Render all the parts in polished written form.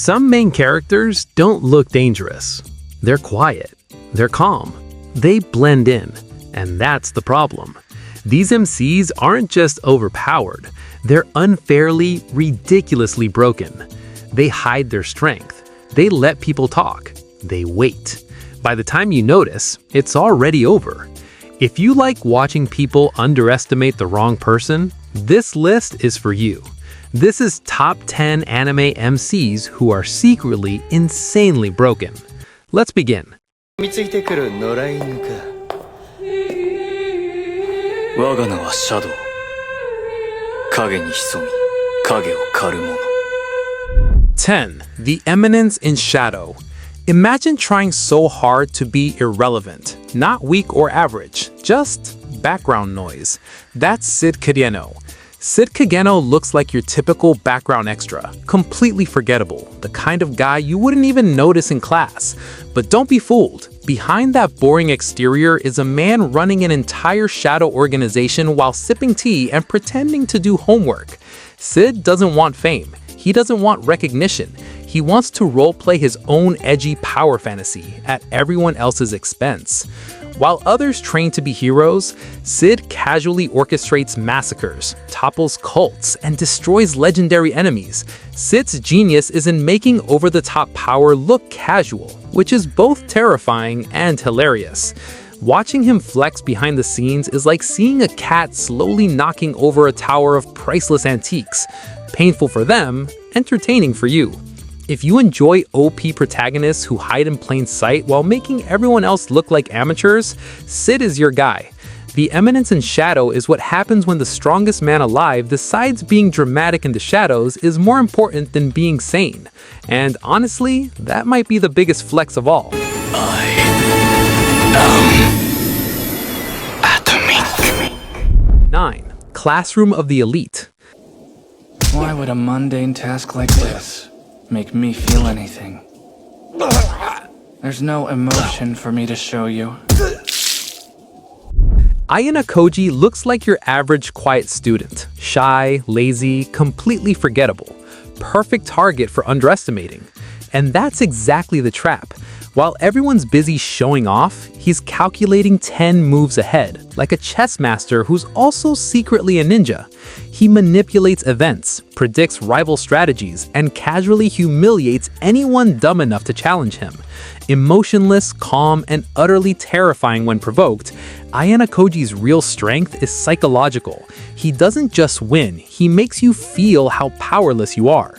Some main characters don't look dangerous. They're quiet. They're calm. They blend in. And that's the problem. These MCs aren't just overpowered. They're unfairly, ridiculously broken. They hide their strength. They let people talk. They wait. By the time you notice, it's already over. If you like watching people underestimate the wrong person, this list is for you. This is top 10 anime MCs who are secretly insanely broken. Let's begin. 我が名はシャドウ。影に潜み、影を狩る者。 10. The Eminence in Shadow. Imagine trying so hard to be irrelevant, not weak or average, just background noise. That's Sid Kageno. Sid Kageno looks like your typical background extra, completely forgettable, the kind of guy you wouldn't even notice in class. But don't be fooled. Behind that boring exterior is a man running an entire shadow organization while sipping tea and pretending to do homework. Sid doesn't want fame. He doesn't want recognition. He wants to roleplay his own edgy power fantasy at everyone else's expense. While others train to be heroes, Sid casually orchestrates massacres, topples cults, and destroys legendary enemies. Sid's genius is in making over-the-top power look casual, which is both terrifying and hilarious. Watching him flex behind the scenes is like seeing a cat slowly knocking over a tower of priceless antiques. Painful for them, entertaining for you. If you enjoy OP protagonists who hide in plain sight while making everyone else look like amateurs, Sid is your guy. The Eminence in Shadow is what happens when the strongest man alive decides being dramatic in the shadows is more important than being sane. And honestly, that might be the biggest flex of all. I am atomic. 9. Classroom of the Elite. Why would a mundane task like this make me feel anything? There's no emotion for me to show you. Ayana Koji looks like your average quiet student. Shy, lazy, completely forgettable. Perfect target for underestimating. And that's exactly the trap. While everyone's busy showing off, he's calculating 10 moves ahead, like a chess master who's also secretly a ninja. He manipulates events, predicts rival strategies, and casually humiliates anyone dumb enough to challenge him. Emotionless, calm, and utterly terrifying when provoked, Ayana Koji's real strength is psychological. He doesn't just win, he makes you feel how powerless you are.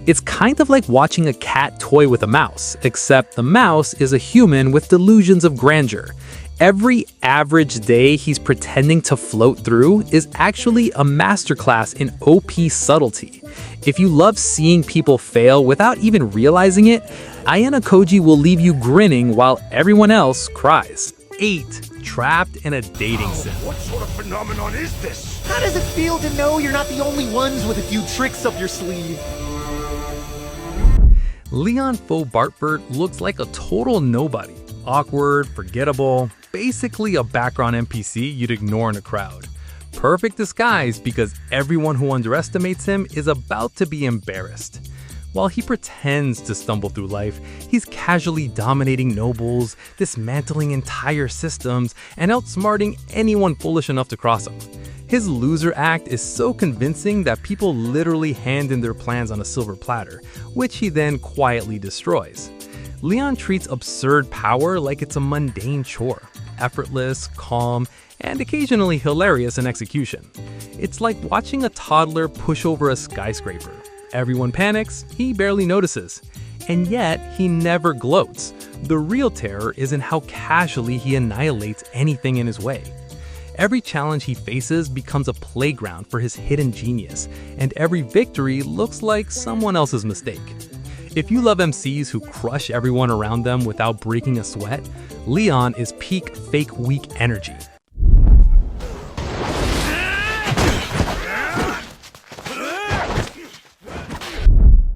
It's kind of like watching a cat toy with a mouse, except the mouse is a human with delusions of grandeur. Every average day he's pretending to float through is actually a masterclass in OP subtlety. If you love seeing people fail without even realizing it, Ayana Koji will leave you grinning while everyone else cries. 8. Trapped in a dating sim. What sort of phenomenon is this? How does it feel to know you're not the only ones with a few tricks up your sleeve? Leon Faux Bartbert looks like a total nobody. Awkward, forgettable, basically a background NPC you'd ignore in a crowd. Perfect disguise because everyone who underestimates him is about to be embarrassed. While he pretends to stumble through life, he's casually dominating nobles, dismantling entire systems, and outsmarting anyone foolish enough to cross him. His loser act is so convincing that people literally hand in their plans on a silver platter, which he then quietly destroys. Leon treats absurd power like it's a mundane chore, effortless, calm, and occasionally hilarious in execution. It's like watching a toddler push over a skyscraper. Everyone panics, he barely notices. And yet, he never gloats. The real terror is in how casually he annihilates anything in his way. Every challenge he faces becomes a playground for his hidden genius, and every victory looks like someone else's mistake. If you love MCs who crush everyone around them without breaking a sweat, Leon is peak fake weak energy.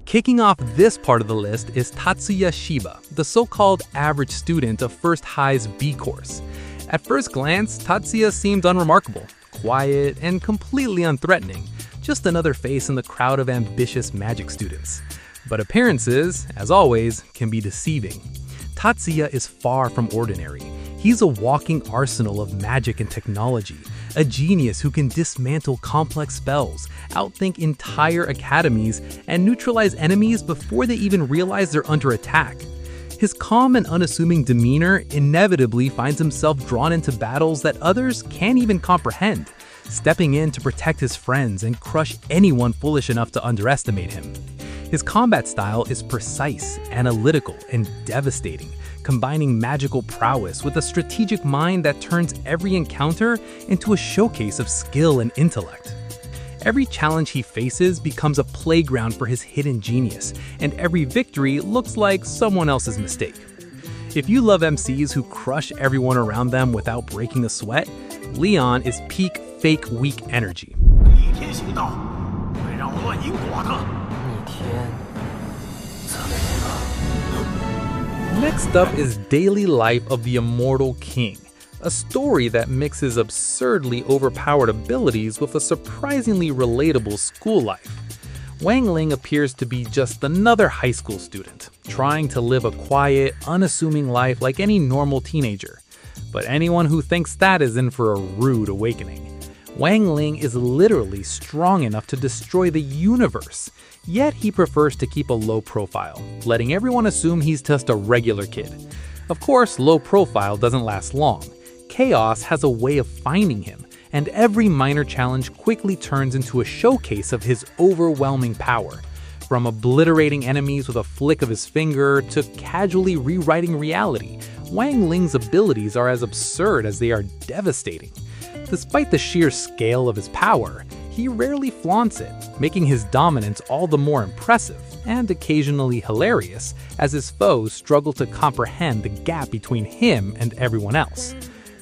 Kicking off this part of the list is Tatsuya Shiba, the so-called average student of First High's B course. At first glance, Tatsuya seemed unremarkable, quiet, and completely unthreatening, just another face in the crowd of ambitious magic students. But appearances, as always, can be deceiving. Tatsuya is far from ordinary. He's a walking arsenal of magic and technology, a genius who can dismantle complex spells, outthink entire academies, and neutralize enemies before they even realize they're under attack. His calm and unassuming demeanor inevitably finds himself drawn into battles that others can't even comprehend, stepping in to protect his friends and crush anyone foolish enough to underestimate him. His combat style is precise, analytical, and devastating, combining magical prowess with a strategic mind that turns every encounter into a showcase of skill and intellect. Every challenge he faces becomes a playground for his hidden genius, and every victory looks like someone else's mistake. If you love MCs who crush everyone around them without breaking a sweat, Leon is peak fake weak energy. 逆天行道，会让乱因果的。 Next up is Daily Life of the Immortal King, a story that mixes absurdly overpowered abilities with a surprisingly relatable school life. Wang Ling appears to be just another high school student, trying to live a quiet, unassuming life like any normal teenager. But anyone who thinks that is in for a rude awakening. Wang Ling is literally strong enough to destroy the universe, yet he prefers to keep a low profile, letting everyone assume he's just a regular kid. Of course, low profile doesn't last long. Chaos has a way of finding him, and every minor challenge quickly turns into a showcase of his overwhelming power. From obliterating enemies with a flick of his finger to casually rewriting reality, Wang Ling's abilities are as absurd as they are devastating. Despite the sheer scale of his power, he rarely flaunts it, making his dominance all the more impressive and occasionally hilarious as his foes struggle to comprehend the gap between him and everyone else.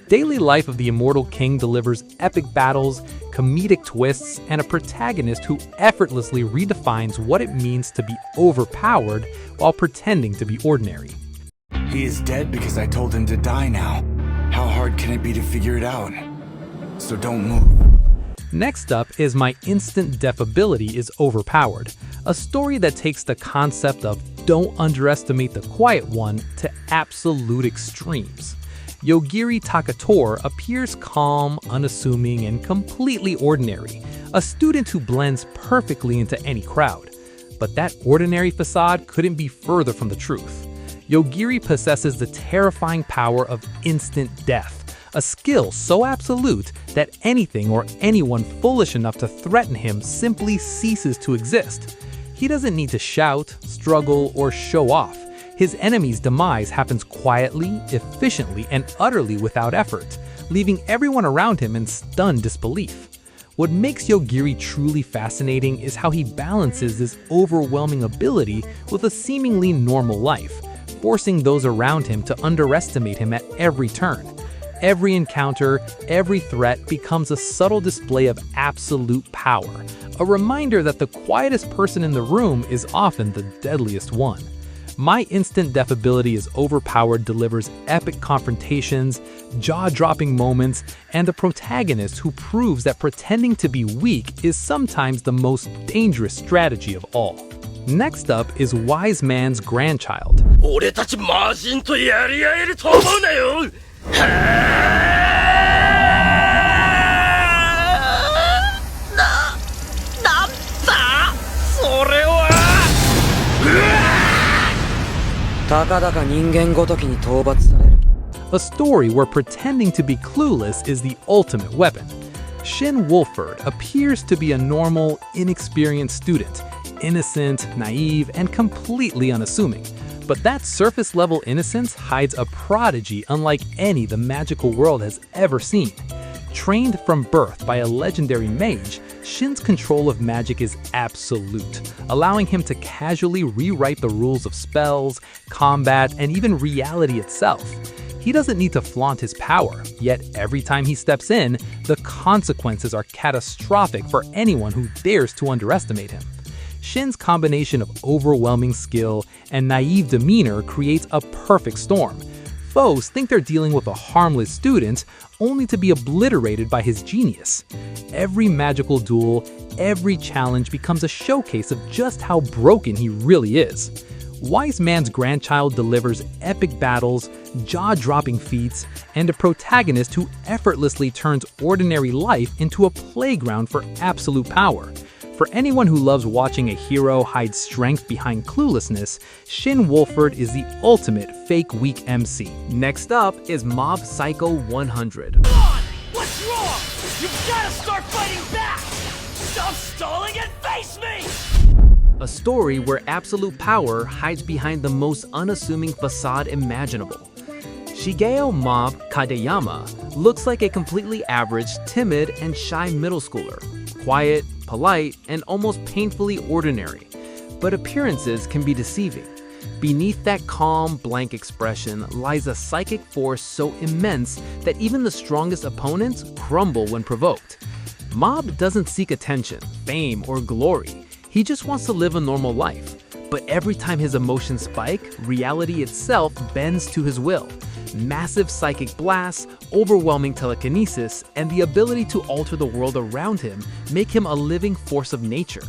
Daily Life of the Immortal King delivers epic battles, comedic twists, and a protagonist who effortlessly redefines what it means to be overpowered while pretending to be ordinary. He is dead because I told him to die now. How hard can it be to figure it out? So don't move. Next up is My Instant Death Ability is Overpowered, a story that takes the concept of don't underestimate the quiet one to absolute extremes. Yogiri Takator appears calm, unassuming, and completely ordinary, a student who blends perfectly into any crowd. But that ordinary facade couldn't be further from the truth. Yogiri possesses the terrifying power of instant death, a skill so absolute that anything or anyone foolish enough to threaten him simply ceases to exist. He doesn't need to shout, struggle, or show off. His enemy's demise happens quietly, efficiently, and utterly without effort, leaving everyone around him in stunned disbelief. What makes Yogiri truly fascinating is how he balances this overwhelming ability with a seemingly normal life, forcing those around him to underestimate him at every turn. Every encounter, every threat becomes a subtle display of absolute power, a reminder that the quietest person in the room is often the deadliest one. My Instant Death Ability is Overpowered delivers epic confrontations, jaw-dropping moments, and a protagonist who proves that pretending to be weak is sometimes the most dangerous strategy of all. Next up is Wise Man's Grandchild. 俺たち魔人とやり合えると思うなよ。なんだそれは。たかだか人間ごときに討伐される。A story where pretending to be clueless is the ultimate weapon. Shin Wolford appears to be a normal, inexperienced student, innocent, naive, and completely unassuming. But that surface-level innocence hides a prodigy unlike any the magical world has ever seen. Trained from birth by a legendary mage, Shin's control of magic is absolute, allowing him to casually rewrite the rules of spells, combat, and even reality itself. He doesn't need to flaunt his power, yet every time he steps in, the consequences are catastrophic for anyone who dares to underestimate him. Shin's combination of overwhelming skill and naive demeanor creates a perfect storm. foes think they're dealing with a harmless student, only to be obliterated by his genius. Every magical duel, every challenge becomes a showcase of just how broken he really is. Wise Man's grandchild delivers epic battles, jaw-dropping feats, and a protagonist who effortlessly turns ordinary life into a playground for absolute power. For anyone who loves watching a hero hide strength behind cluelessness, Shin Wolford is the ultimate fake weak MC. Next up is Mob Psycho 100. Come on! What's wrong? You've gotta start fighting back! Stop stalling and face me! A story where absolute power hides behind the most unassuming facade imaginable. Shigeo Mob Kadeyama looks like a completely average, timid, and shy middle schooler. Quiet, polite, and almost painfully ordinary. But appearances can be deceiving. Beneath that calm, blank expression lies a psychic force so immense that even the strongest opponents crumble when provoked. Mob doesn't seek attention, fame, or glory. He just wants to live a normal life. But every time his emotions spike, reality itself bends to his will. Massive psychic blasts, overwhelming telekinesis, and the ability to alter the world around him make him a living force of nature.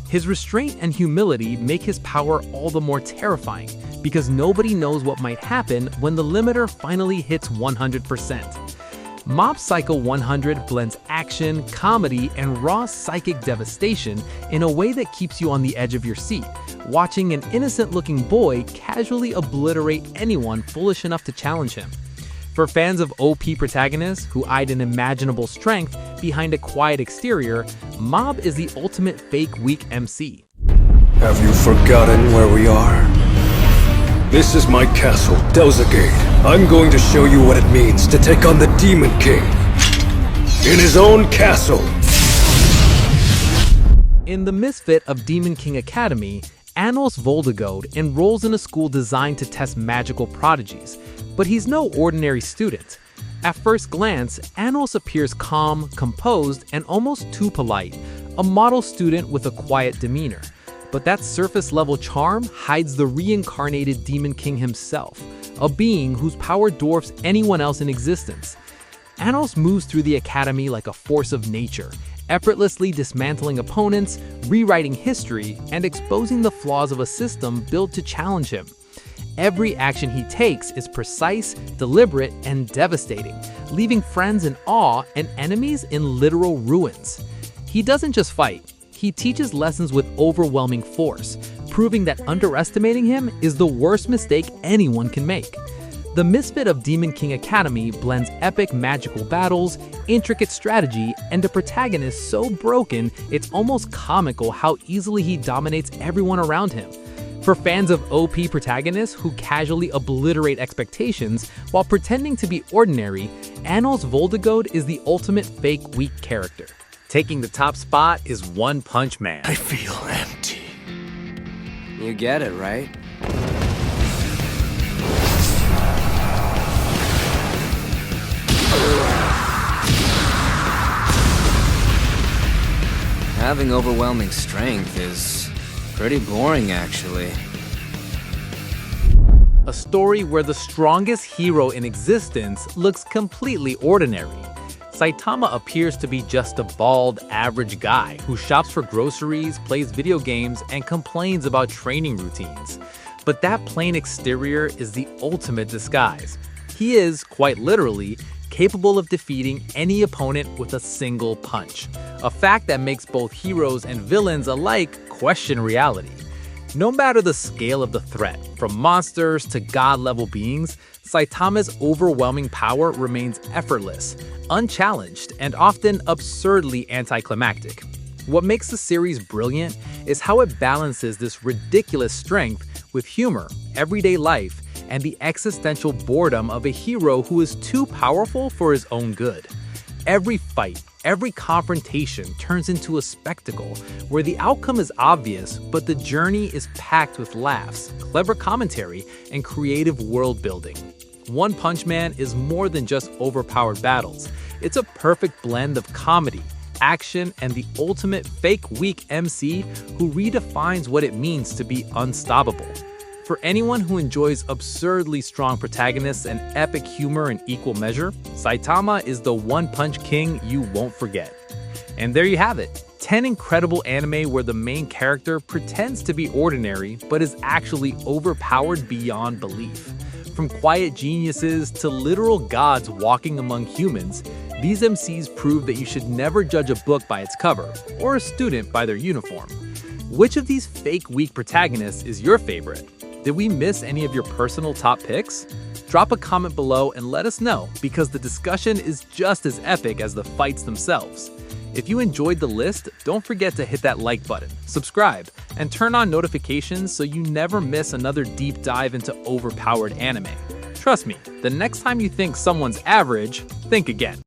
His restraint and humility make his power all the more terrifying, because nobody knows what might happen when the limiter finally hits 100%. Mob Psycho 100 blends action, comedy, and raw psychic devastation in a way that keeps you on the edge of your seat, watching an innocent-looking boy casually obliterate anyone foolish enough to challenge him. For fans of OP protagonists who hide an imaginable strength behind a quiet exterior, Mob is the ultimate fake weak MC. Have you forgotten where we are? This is my castle, Gate. I'm going to show you what it means to take on the Demon King in his own castle. In the misfit of Demon King Academy, Anos Voldegode enrolls in a school designed to test magical prodigies, but he's no ordinary student. At first glance, Anos appears calm, composed, and almost too polite, a model student with a quiet demeanor. But that surface-level charm hides the reincarnated Demon King himself, a being whose power dwarfs anyone else in existence. Anos moves through the academy like a force of nature, effortlessly dismantling opponents, rewriting history, and exposing the flaws of a system built to challenge him. Every action he takes is precise, deliberate, and devastating, leaving friends in awe and enemies in literal ruins. He doesn't just fight. He teaches lessons with overwhelming force, proving that underestimating him is the worst mistake anyone can make. The misfit of Demon King Academy blends epic magical battles, intricate strategy, and a protagonist so broken it's almost comical how easily he dominates everyone around him. For fans of OP protagonists who casually obliterate expectations while pretending to be ordinary, Anos Voldegode is the ultimate fake weak character. Taking the top spot is One Punch Man. I feel empty. You get it, right? Having overwhelming strength is pretty boring, actually. A story where the strongest hero in existence looks completely ordinary. Saitama appears to be just a bald, average guy who shops for groceries, plays video games, and complains about training routines. But that plain exterior is the ultimate disguise. He is, quite literally, capable of defeating any opponent with a single punch, a fact that makes both heroes and villains alike question reality. No matter the scale of the threat, from monsters to god-level beings, Saitama's overwhelming power remains effortless, unchallenged, and often absurdly anticlimactic. What makes the series brilliant is how it balances this ridiculous strength with humor, everyday life, and the existential boredom of a hero who is too powerful for his own good. Every fight, every confrontation turns into a spectacle where the outcome is obvious, but the journey is packed with laughs, clever commentary, and creative world building. One Punch Man is more than just overpowered battles. It's a perfect blend of comedy, action, and the ultimate fake weak MC who redefines what it means to be unstoppable. For anyone who enjoys absurdly strong protagonists and epic humor in equal measure, Saitama is the one-punch king you won't forget. And there you have it, 10 incredible anime where the main character pretends to be ordinary but is actually overpowered beyond belief. From quiet geniuses to literal gods walking among humans, these MCs prove that you should never judge a book by its cover, or a student by their uniform. Which of these fake weak protagonists is your favorite? Did we miss any of your personal top picks? Drop a comment below and let us know, because the discussion is just as epic as the fights themselves. If you enjoyed the list, don't forget to hit that like button, subscribe, and turn on notifications so you never miss another deep dive into overpowered anime. Trust me, the next time you think someone's average, think again.